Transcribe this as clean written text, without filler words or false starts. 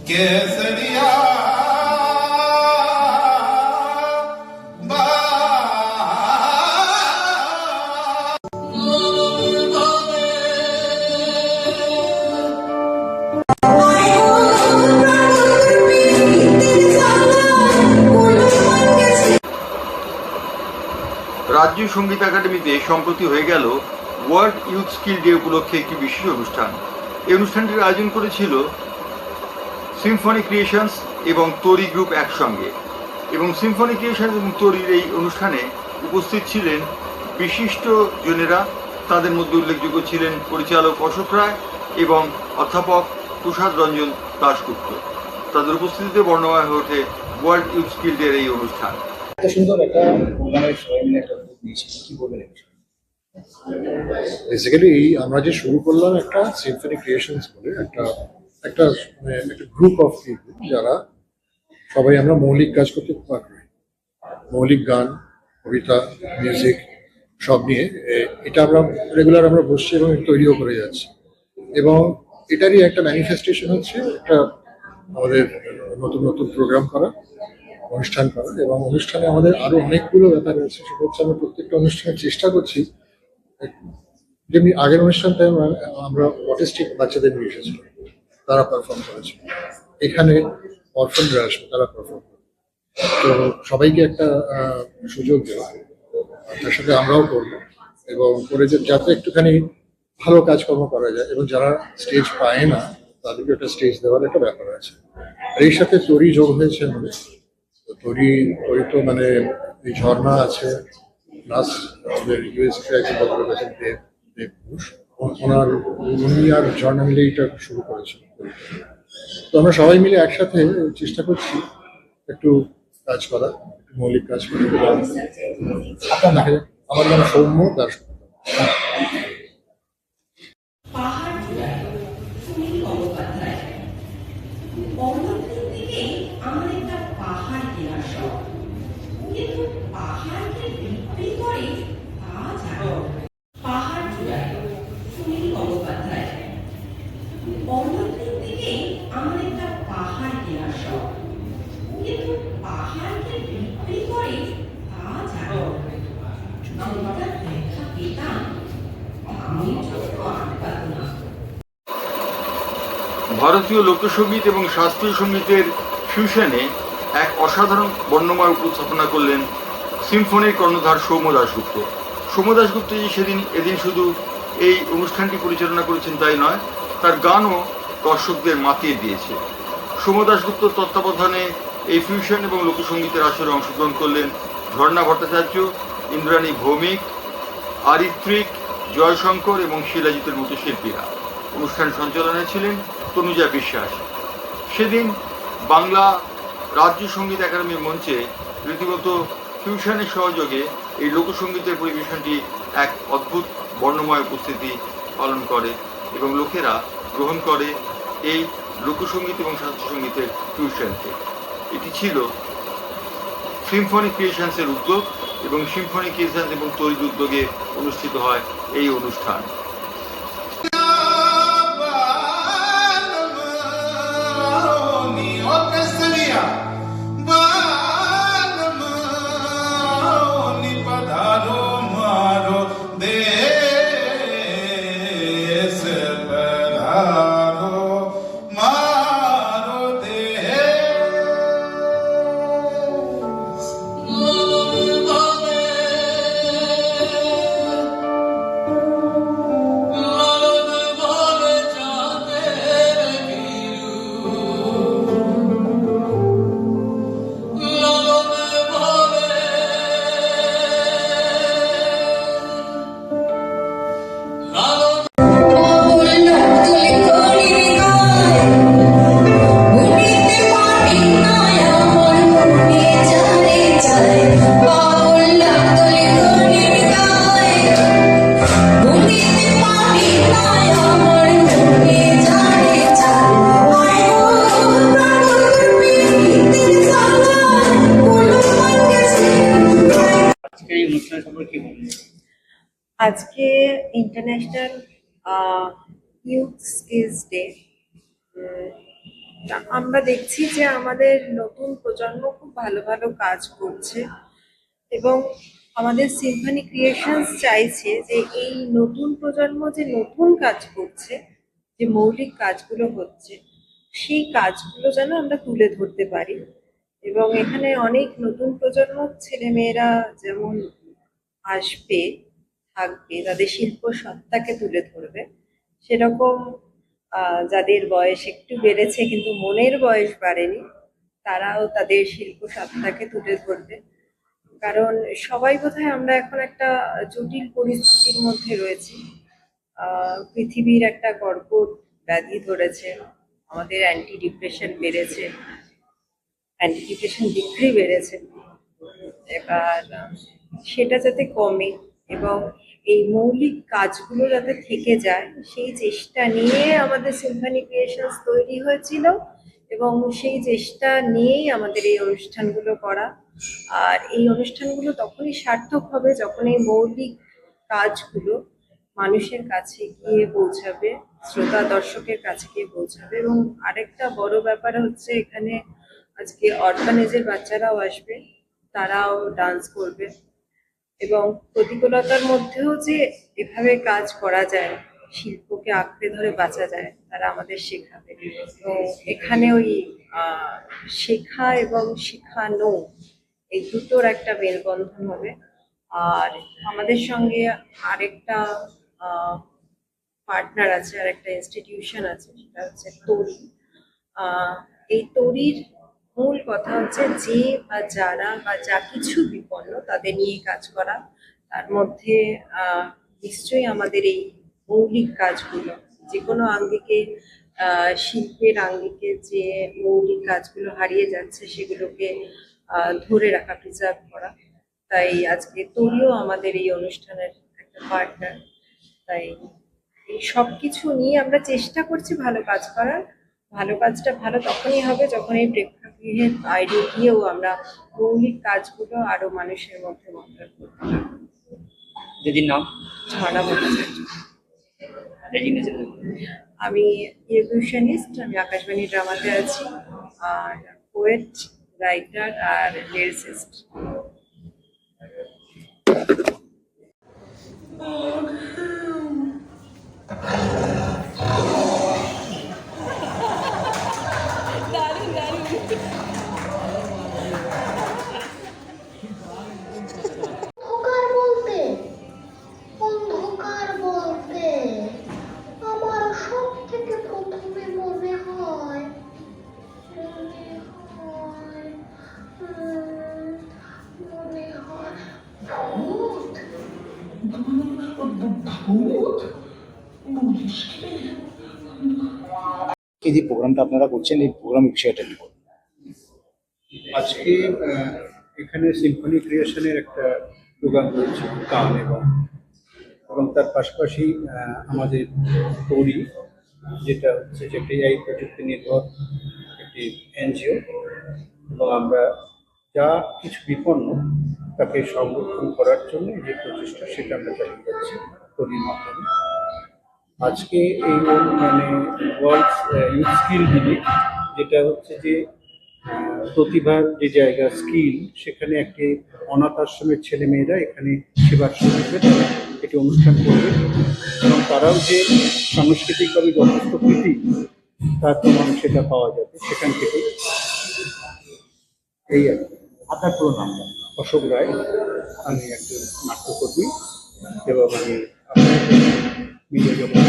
केसरिया রাজ্য সঙ্গীত একাডেমিতে সম্প্রতি হয়ে গেল ওয়ার্ল্ড ইউথ স্কিল ডে উপলক্ষে একটি বিশেষ অনুষ্ঠান। এই অনুষ্ঠানটির আয়োজন করেছিল সিম্ফনি ক্রিয়েশনস এবং তরি গ্রুপ একসঙ্গে। এবং সিম্ফনি ক্রিয়েশন এবং তরির এই অনুষ্ঠানে উপস্থিত ছিলেন বিশিষ্ট জনেরা। তাদের মধ্যে উল্লেখযোগ্য ছিলেন পরিচালক অশোক রায় এবং অধ্যাপক প্রসাদ রঞ্জন দাশগুপ্ত। তাদের উপস্থিতিতে বর্ণময় হয়ে ওঠে ওয়ার্ল্ড ইউথ স্কিল ডে এই অনুষ্ঠান। এত সুন্দর একটা প্রোগ্রামের সবাই মিলে একটা উদ্যোগ নিয়েছি, কি বলবেন? বেসিক্যালি আমরা যে শুরু করলাম একটা সিম্ফনি ক্রিয়েশনস বলে একটা একটা একটা গ্রুপ অফ পিপল যারা সবাই আমরা মৌলিক কাজ করতে খুব আগ্রহী। মৌলিক গান, কবিতা, মিউজিক সব নিয়ে এটা আমরা রেগুলার আমরা বসছি এবং তৈরিও করে যাচ্ছি। এবং এটারই একটা ম্যানিফেস্টেশন হচ্ছে একটা আমাদের নতুন নতুন প্রোগ্রাম করা, অনুষ্ঠান করা। এবং অনুষ্ঠানে আমাদের আরো অনেকগুলো ব্যাপার রয়েছে। সেটা হচ্ছে আমরা প্রত্যেকটা অনুষ্ঠানের চেষ্টা করছি, যেমনি আগের অনুষ্ঠানটায় আমরা অটিস্টিক বাচ্চাদের নিয়ে এসেছিলাম, তারা পারফর্ম করেছে। এখানে অরফানরা আসবে, তারা পারফর্ম করবে। তো সবাইকে একটা সুযোগ দেওয়া, তার সাথে আমরাও করবো এবং করে যাতে একটুখানি ভালো কাজকর্ম করা যায়। এবং যারা স্টেজ পায় না তাদেরকে একটা স্টেজ দেওয়ার একটা ব্যাপার আছে। আর এর সাথে তরি যোগ হয়েছে আমাদের। তরি তো মানে এই ঝর্ণা আছে, প্লাস আমাদের ইউএসএ একজন ভদ্রলোক আছেন দেব ঘোষ, উনি আর ঝর্ণা মিলে এটা শুরু করেছেন। তো আমরা সবাই মিলে একসাথে চেষ্টা করছি একটু কাজ করা, একটু মৌলিক কাজ করা। আমার নাম সৌম্য দাশগুপ্ত। ভারতীয় লোকসঙ্গীত এবং শাস্ত্রীয় সঙ্গীতের ফিউশনে এক অসাধারণ বর্ণময় উপস্থাপনা করলেন সিম্ফনির কর্ণধার সৌম্য দাশগুপ্ত। সৌম্য দাশগুপ্ত যে এদিন শুধু এই অনুষ্ঠানটি পরিচালনা করেছেন তাই নয়, তার গানও দর্শকদের মাতিয়ে দিয়েছে। সৌম্য দাশগুপ্তর তত্ত্বাবধানে এই ফিউশন এবং লোকসঙ্গীতের আসরে অংশগ্রহণ করলেন ঝর্ণা ভট্টাচার্য, ইন্দ্রাণী ভৌমিক, আরিত্রিক, জয়শঙ্কর এবং শিলাজিতের মতো শিল্পীরা। অনুষ্ঠান সঞ্চালনায় ছিলেন তনুজা বিশ্বাস। সেদিন বাংলা রাজ্য সঙ্গীত একাডেমির মঞ্চে রীতিমতো ফিউশনের সহযোগে এই লোকসঙ্গীতের পরিবেশনটি এক অদ্ভুত বর্ণময় উপস্থিতি পালন করে এবং লোকেরা গ্রহণ করে এই লোকসঙ্গীত এবং শাস্ত্রীয় সঙ্গীতের ফিউশনকে। এটি ছিল সিম্ফনি ক্রিয়েশনসের উদ্যোগ এবং সিম্ফনি ক্রিয়েশনস এবং তরির উদ্যোগে অনুষ্ঠিত হয় এই অনুষ্ঠান। আজকে ইন্টারন্যাশনাল ইউথ স্কিলস ডে। তা আমরা দেখছি যে আমাদের নতুন প্রজন্ম খুব ভালো ভালো কাজ করছে এবং আমাদের সিম্ফনি ক্রিয়েশনস চাইছে যে এই নতুন প্রজন্ম যে নতুন কাজ করছে, যে মৌলিক কাজগুলো হচ্ছে, সেই কাজগুলো যেন আমরা তুলে ধরতে পারি। এবং এখানে অনেক নতুন প্রজন্ম ছেলেমেয়েরা যেমন আসবে, থাকবে, তাদের শিল্প সত্তাকে তুলে ধরবে, সেরকম যাদের বয়স একটু বেড়েছে কিন্তু মনের বয়স বাড়েনি, তারাও তাদের শিল্প সত্তাকে তুলে ধরবে। কারণ সবাই বোধহয় আমরা এখন একটা জটিল পরিস্থিতির মধ্যে রয়েছি। পৃথিবীর একটা কর্কট ব্যাধি ধরেছে, আমাদের অ্যান্টি ডিপ্রেশন বেড়েছে, অ্যান্টি ডিপ্রেশন ডিগ্রি বেড়েছে। এবার সেটা যাতে কমে এবং এই মৌলিক কাজগুলো যাতে থেকে যায়, সেই চেষ্টা নিয়ে আমাদের সিম্ফনি ক্রিয়েশনস তৈরি হয়েছিল এবং সেই চেষ্টা নিয়েই আমাদের এই অনুষ্ঠানগুলো করা। আর এই অনুষ্ঠানগুলো তখনই সার্থক হবে যখন এই মৌলিক কাজগুলো মানুষের কাছে গিয়ে পৌঁছাবে, শ্রোতা দর্শকের কাছে গিয়ে পৌঁছাবে। এবং আরেকটা বড় ব্যাপার হচ্ছে, এখানে আজকে অরফানেজের বাচ্চারাও আসবে, তারাও ডান্স করবে এবং প্রতিকূলতার মধ্যেও যে এভাবে কাজ করা যায়, শিল্পকে আঁকড়ে ধরে বাঁচা যায়, তারা আমাদের শেখাবে। তো এখানে ওই শেখা এবং শেখানো, এই দুটোর একটা মেলবন্ধন হবে। আর আমাদের সঙ্গে আরেকটা পার্টনার আছে, আর একটা ইনস্টিটিউশন আছে, সেটা হচ্ছে তরি। এই তরির মূল কথা হচ্ছে যে বা যারা বা যা কিছু বিপন্ন তাদের নিয়ে কাজ করা। তার মধ্যে নিশ্চয়ই আমাদের এই মৌলিক কাজগুলো, যে কোনো আঙ্গিকে, শিল্পের আঙ্গিকে যে মৌলিক কাজগুলো হারিয়ে যাচ্ছে সেগুলোকে ধরে রাখা, প্রিজার্ভ করা। তাই আজকে তরিও আমাদের এই অনুষ্ঠানের একটা পার্টনার। তাই এই সব কিছু নিয়ে আমরা চেষ্টা করছি ভালো কাজ করার। ভালো কাজটা ভালো তখনই হবে যখন এই প্রেক্ষাগৃহের বাইরে গিয়েও আমরা মৌলিক কাজগুলো আরো মানুষের মধ্যে মন্ত্রণ করতে পারবো। দিদির নাম? ঝর্ণা ভট্টাচার্য। রেজিগনেশন। আমি ইলেকট্রিশিয়ানিস্ট, আমি আকাশবাণী ড্রামাতে আছি, আর পোয়েট, রাইটার আর লিরিসিস্ট। অন্ধকার বলতে অন্ধকার বলতে আমার সব থেকে প্রথমে মনে হয় ভূত। এই যে প্রোগ্রামটা আপনারা করছেন, এই প্রোগ্রামের বিষয়টা কি বলুন? আজকে এখানে সিম্ফনি ক্রিয়েশনের একটা প্রোগ্রাম রয়েছে, গান এবং তার পাশাপাশি আমাদের তৈরি, যেটা হচ্ছে যে একটা এআই প্রযুক্তি নির্ভর একটি এনজিও, এবং আমরা যা কিছু বিপন্ন তাকে সংরক্ষণ করার জন্য যে প্রচেষ্টা, সেটা আমরা চালিয়ে যাচ্ছি তৈরির মাধ্যমে। আজকে এই মানে ওয়ার্ল্ড ইউথ স্কিল দিনে, যেটা হচ্ছে যে প্রতিভার যে জায়গা, স্কিল, সেখানে একটি অনাথ আশ্রমের ছেলেমেয়েরা এখানে সেবার সুযোগে একটি অনুষ্ঠান করবে এবং তারাও যে সাংস্কৃতিকভাবে যথেষ্ট প্রীতি, তার প্রমাণ সেটা পাওয়া যাবে সেখান থেকে। এই আর কি। আপনার পুরো নামটা? অশোক রায়। আমি একজন নাট্যকর্মী এবং আমি মিডিয়া জগৎ